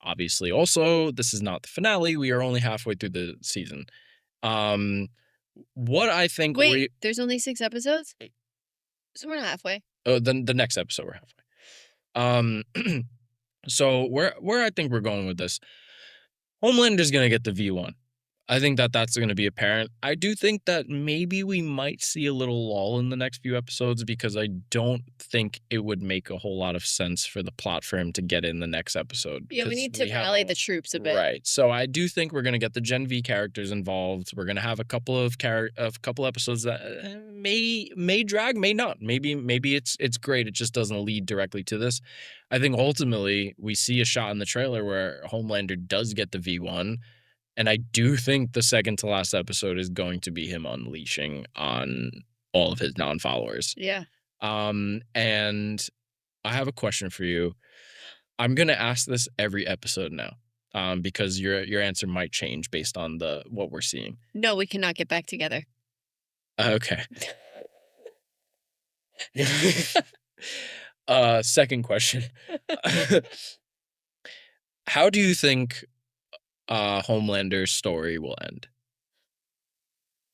Obviously, also, this is not the finale. We are only halfway through the season. What I think... Wait, there's only 6 episodes? So we're not halfway. Oh, then the next episode we're halfway. So where I think we're going with this, Homelander's gonna get the V1. I think that that's going to be apparent. I do think that maybe we might see a little lull in the next few episodes because I don't think it would make a whole lot of sense for the plot for him to get in the next episode. Yeah, we 'cause need to have rally all- the troops a bit. Right. So I do think we're going to get the Gen V characters involved. We're going to have a couple of episodes that may drag, may not. Maybe it's great. It just doesn't lead directly to this. I think ultimately we see a shot in the trailer where Homelander does get the V1. And I do think the second to last episode is going to be him unleashing on all of his non-followers. Yeah. And I have a question for you. I'm gonna ask this every episode now, because your answer might change based on what we're seeing. No, we cannot get back together. Okay. Second question. How do you think Homelander's story will end?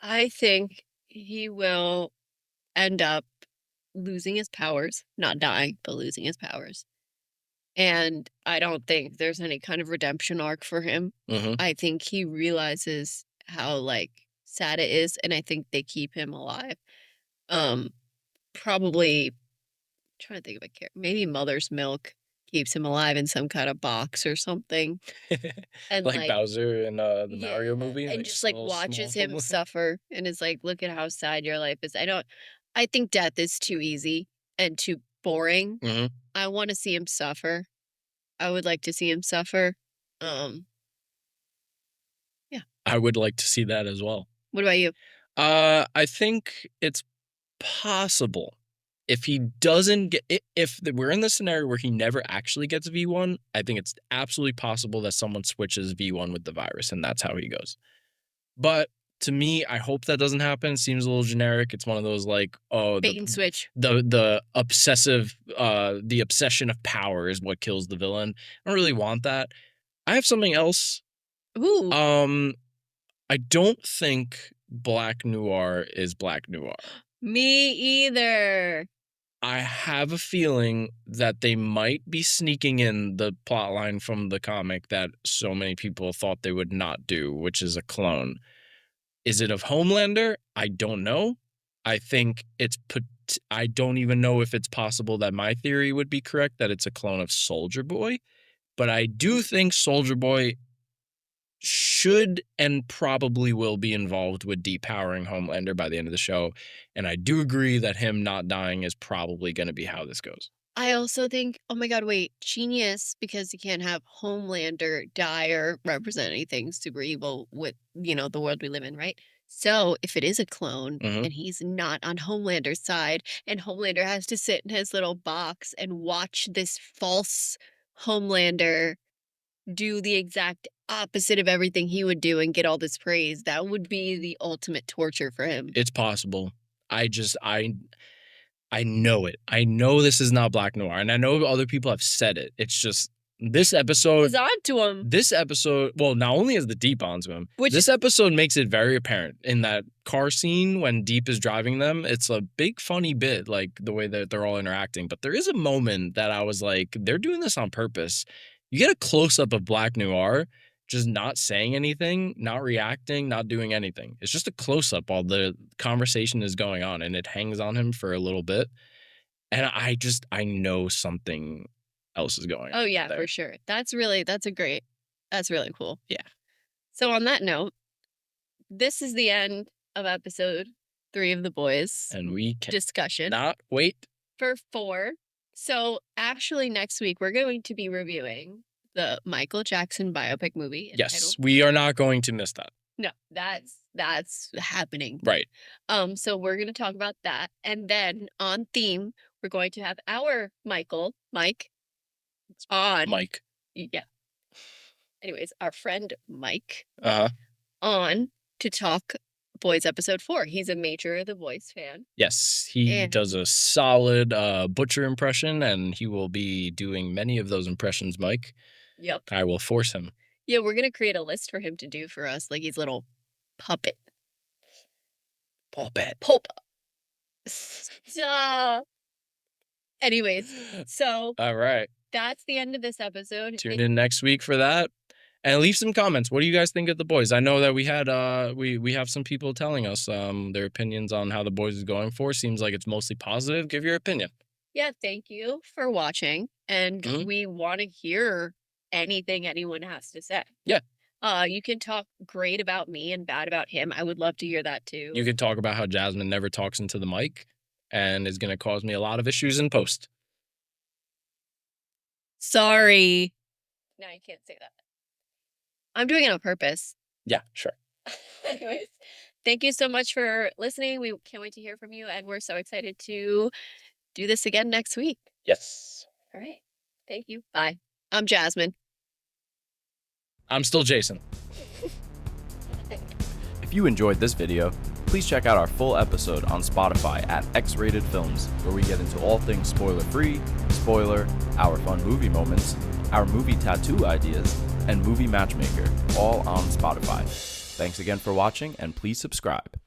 I think he will end up losing his powers, not dying, but losing his powers. And I don't think there's any kind of redemption arc for him. Mm-hmm. I think he realizes how like sad it is, and I think they keep him alive. Probably trying to think of a character. Maybe Mother's Milk keeps him alive in some kind of box or something. And Like Bowser in the Mario movie, and like just like small watches him Homeland. suffer and is like, look at how sad your life is. I think death is too easy and too boring. Mm-hmm. I want to see him suffer. I would like to see him suffer. Yeah. I would like to see that as well. What about you? I think it's possible if he doesn't get if we're in the scenario where he never actually gets V1, I think it's absolutely possible that someone switches V1 with the virus and that's how he goes. But to me, I hope that doesn't happen. It seems a little generic. It's one of those like, oh, Bait and switch. the obsession of power is what kills the villain. I don't really want that. I have something else. Ooh. I don't think Black Noir is Black Noir. Me either. I have a feeling that they might be sneaking in the plot line from the comic that so many people thought they would not do, which is a clone. Is it of Homelander? I don't know. I think I don't even know if it's possible that my theory would be correct, that it's a clone of Soldier Boy. But I do think Soldier Boy should and probably will be involved with depowering Homelander by the end of the show. And I do agree that him not dying is probably going to be how this goes. I also think, oh my God, wait, genius, because you can't have Homelander die or represent anything super evil with, the world we live in, right? So if it is a clone and he's not on Homelander's side and Homelander has to sit in his little box and watch this false Homelander do the exact opposite of everything he would do and get all this praise, that would be the ultimate torture for him. It's possible. I know it. I know this is not Black Noir, and I know other people have said it. It's just this episode He's on to him. This episode, well, not only is the Deep onto him, this episode makes it very apparent in that car scene when Deep is driving them. It's a big funny bit, like the way that they're all interacting. But there is a moment that I was like, they're doing this on purpose. You get a close-up of Black Noir just not saying anything, not reacting, not doing anything. It's just a close-up while the conversation is going on, and it hangs on him for a little bit. And I know something else is going on. Oh, yeah, there. for sure. That's really cool. Yeah. So on that note, this is the end of episode 3 of The Boys. And we can discussion. not wait for 4. So actually next week we're going to be reviewing the Michael Jackson biopic movie. Yes, we are not going to miss that. No, that's happening. Right. So we're going to talk about that. And then on theme, we're going to have our Mike on. Mike. Yeah. Anyways, our friend Mike Uh-huh. on to talk Boys episode 4. He's a major The Boys fan. Yes, he does a solid Butcher impression, and he will be doing many of those impressions, Mike. Yep. I will force him. Yeah, we're going to create a list for him to do for us, like his little puppet. Puppet. Stop. Anyways, so All right. that's the end of this episode. Tune in next week for that. And leave some comments. What do you guys think of The Boys? I know that we had we have some people telling us their opinions on how The Boys is going for. Seems like it's mostly positive. Give your opinion. Yeah, thank you for watching. And we want to hear anything anyone has to say. Yeah. You can talk great about me and bad about him. I would love to hear that too. You could talk about how Jasmine never talks into the mic and is going to cause me a lot of issues in post. Sorry. No, you can't say that. I'm doing it on purpose. Yeah, sure. Anyways, thank you so much for listening. We can't wait to hear from you. And we're so excited to do this again next week. Yes. All right. Thank you. Bye. I'm Jasmine. I'm still Jason. If you enjoyed this video, please check out our full episode on Spotify at X-Rated Films, where we get into all things spoiler-free, spoiler, our fun movie moments, our movie tattoo ideas, and Movie Matchmaker, all on Spotify. Thanks again for watching, and please subscribe.